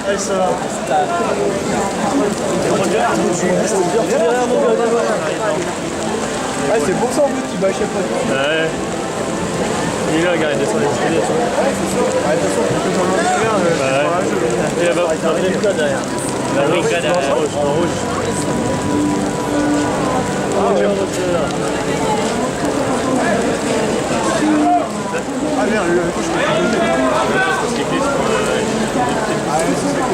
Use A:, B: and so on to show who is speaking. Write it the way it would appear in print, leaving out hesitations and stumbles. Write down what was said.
A: Allez, ça va.
B: Ah, c'est pour ça en fait qu'il bat à chaque fois.
A: Ouais. Il est là, regarde, il descend les escaliers.
B: Ouais, c'est sûr. Ouais, de toute façon, quand on le vert,
A: Ouais. Il y a Rinka derrière. La Rinka derrière. En rouge. Ah, ouais, on va là.
B: Ah merde, le coup, je peux pas.
A: Parce qu'il glisse.
B: Ah, ouais, c'est ça.